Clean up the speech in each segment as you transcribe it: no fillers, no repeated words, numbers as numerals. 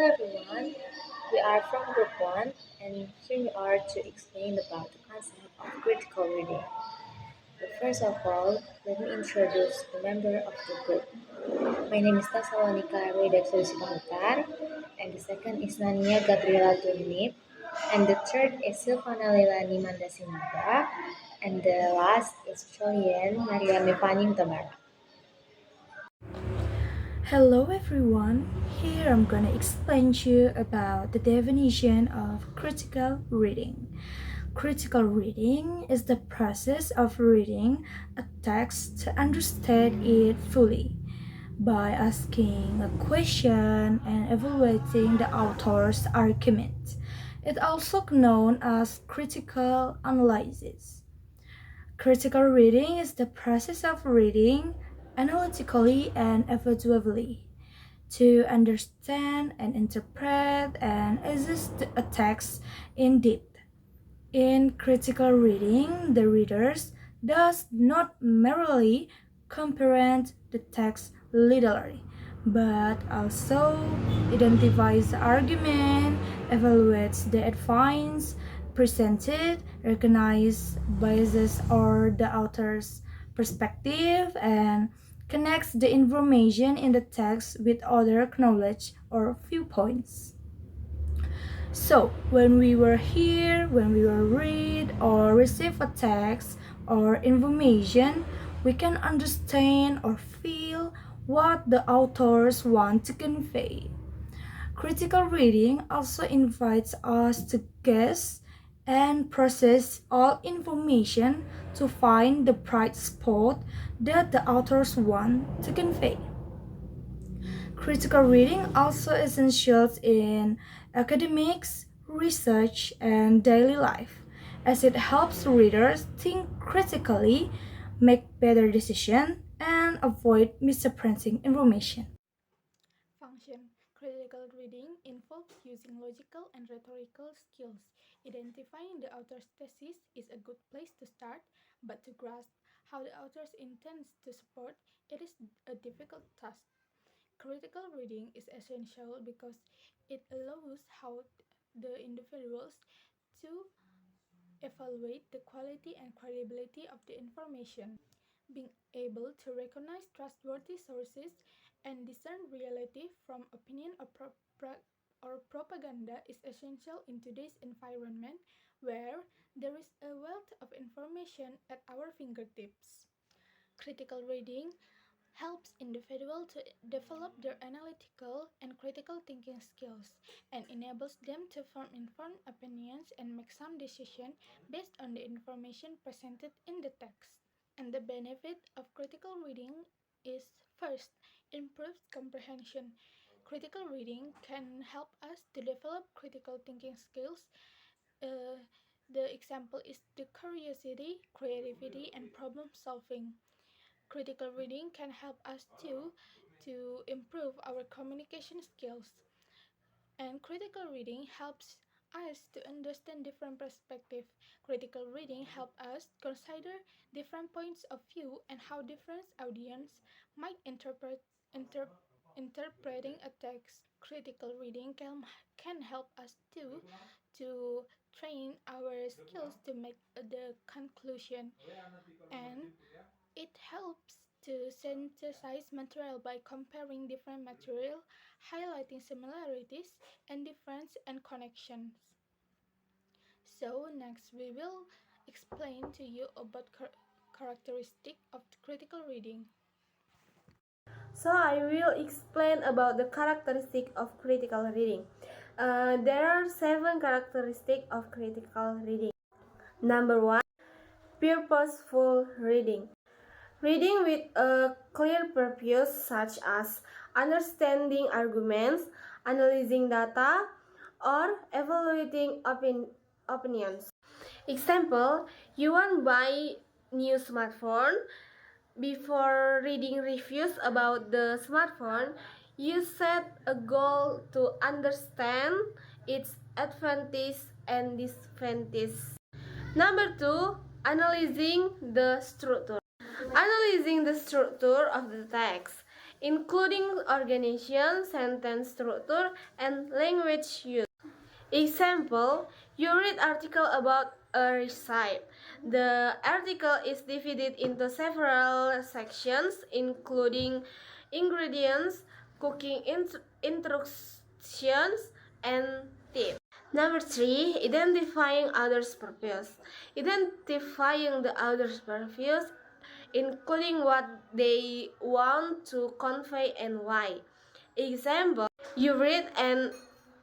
everyone, we are from Group 1 and here we are to explain about the concept of critical reading. But first of all, let me introduce the member of the group. My name is Thessalonica and the second is NAIA GABRIELLA TURNIP, and the third is SILVANA SINAGA, and the last is COLYEN HUTABARAT. Hello everyone, here I'm gonna explain to you about the definition of critical reading. Critical reading is the process of reading a text to understand it fully by asking a question and evaluating the author's argument. It's also known as critical analysis. Critical reading is the process of reading analytically and evaluatively to understand and interpret and assess a text in depth. In critical reading, the readers does not merely comprehend the text literally, but also identifies the argument, evaluates the advice presented, recognizes biases or the author's perspective, and connects the information in the text with other knowledge or viewpoints. So, when we read or receive a text or information, we can understand or feel what the authors want to convey. Critical reading also invites us to guess and process all information to find the bright spot that the authors want to convey. Critical reading also essential in academics, research, and daily life, as it helps readers think critically, make better decisions, and avoid misinterpreting information. Function. Critical reading involves using logical and rhetorical skills. Identifying the author's thesis is a good place to start, but to grasp how the author intends to support it is a difficult task. Critical reading is essential because it allows how the individuals to evaluate the quality and credibility of the information. Being able to recognize trustworthy sources and discern reality from opinion or propaganda is essential in today's environment where there is a wealth of information at our fingertips. Critical reading helps individuals to develop their analytical and critical thinking skills and enables them to form informed opinions and make some decisions based on the information presented in the text. And the benefit of critical reading is first, improved comprehension. Critical reading can help us to develop critical thinking skills. Uh, the example is the curiosity, creativity, and problem solving. Critical reading can help us too to improve our communication skills. And critical reading helps us to understand different perspectives. Critical reading helps us consider different points of view and how different audience might interpreting a text. Critical reading can help us too to train our skills to make the conclusion, and it helps to synthesize material by comparing different material, highlighting similarities and difference and connections. So next we will explain to you about characteristic of critical reading. So I will explain about the characteristic of critical reading. There are 7 characteristics of critical reading. Number 1, purposeful reading. Reading with a clear purpose such as understanding arguments, analyzing data, or evaluating opinions. Example, you want to buy new smartphone. Before reading reviews about the smartphone, you set a goal to understand its advantages and disadvantages. Number 2, analyzing the structure. Analyzing the structure of the text. including organization, sentence structure, and language use. Example, you read article about a recipe. The article is divided into several sections including ingredients, cooking instructions, and tips. Number 3, identifying others' purpose. Identifying the other's purpose, including what they want to convey and why. Example, you read an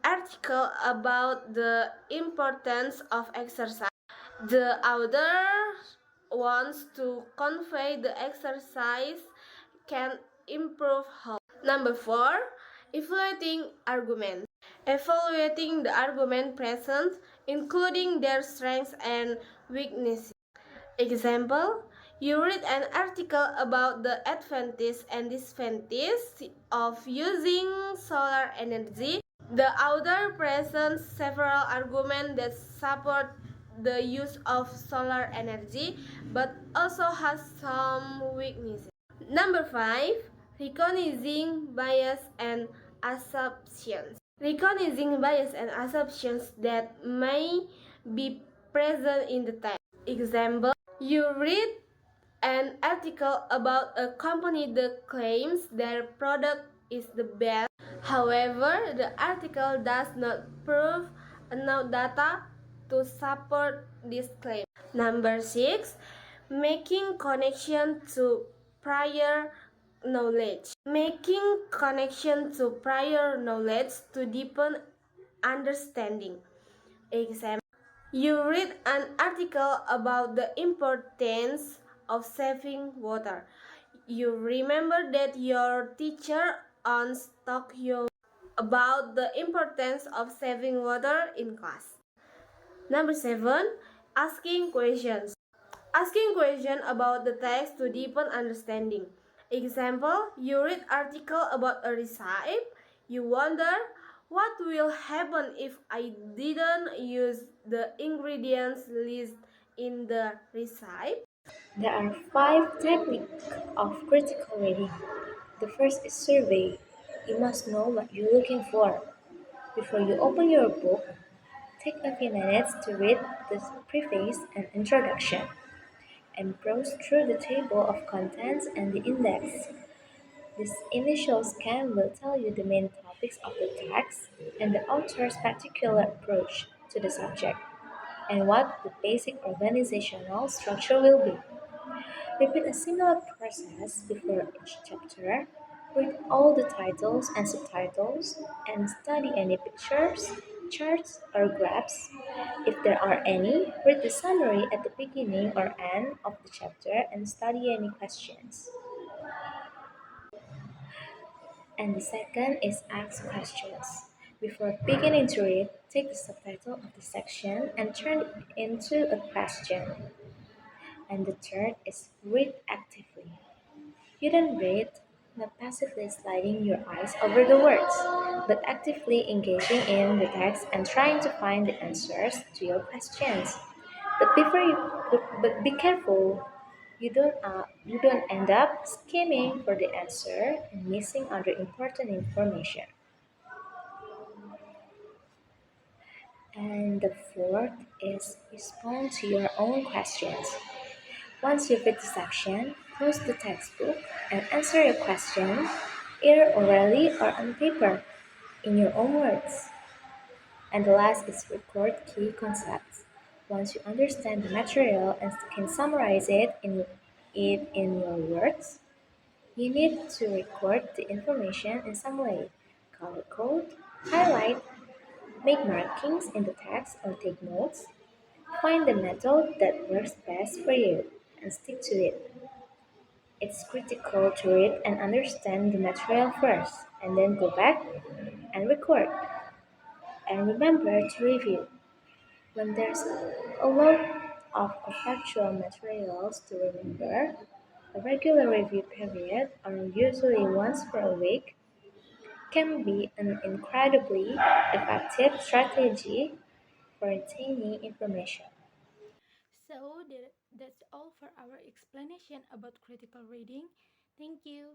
article about the importance of exercise. The author wants to convey the exercise can improve health. Number 4, evaluating arguments. Evaluating the argument present, including their strengths and weaknesses. Example, you read an article about the advantages and disadvantages of using solar energy. The author presents several arguments that support the use of solar energy, but also has some weaknesses. Number 5, recognizing bias and assumptions. Recognizing bias and assumptions that may be present in the text. Example, you read an article about a company that claims their product is the best. However, the article does not prove enough data to support this claim. Number 6, making connection to prior knowledge. Making connection to prior knowledge to deepen understanding. Example, you read an article about the importance of saving water. You remember that your teacher once taught you about the importance of saving water in class. Number 7, asking questions. Asking questions about the text to deepen understanding. Example, you read article about a recipe. You wonder, what will happen if I didn't use the ingredients list in the recipe? There are 5 techniques of critical reading. The first is survey. You must know what you're looking for. Before you open your book, take a few minutes to read the preface and introduction, and browse through the table of contents and the index. This initial scan will tell you the main topics of the text and the author's particular approach to the subject, and what the basic organizational structure will be. Repeat a similar process before each chapter. Read all the titles and subtitles and study any pictures, charts, or graphs. If there are any, read the summary at the beginning or end of the chapter and study any questions. And the second is ask questions. Before beginning to read, take the subtitle of the section and turn it into a question. And the third is read actively. You don't read, not passively sliding your eyes over the words, but actively engaging in the text and trying to find the answers to your questions. But be careful. You don't end up skimming for the answer and missing other important information. And the fourth is respond to your own questions. Once you've read the section, close the textbook and answer your question either orally or on paper in your own words. And the last is record key concepts. Once you understand the material and can summarize it in your words, you need to record the information in some way. Color code, highlight, make markings in the text or take notes. Find the method that works best for you and stick to it. It's critical to read and understand the material first, and then go back and record. And remember to review. When there's a lot of factual materials to remember, a regular review period, or usually once per week, can be an incredibly effective strategy for retaining information. So that's all for our explanation about critical reading. Thank you.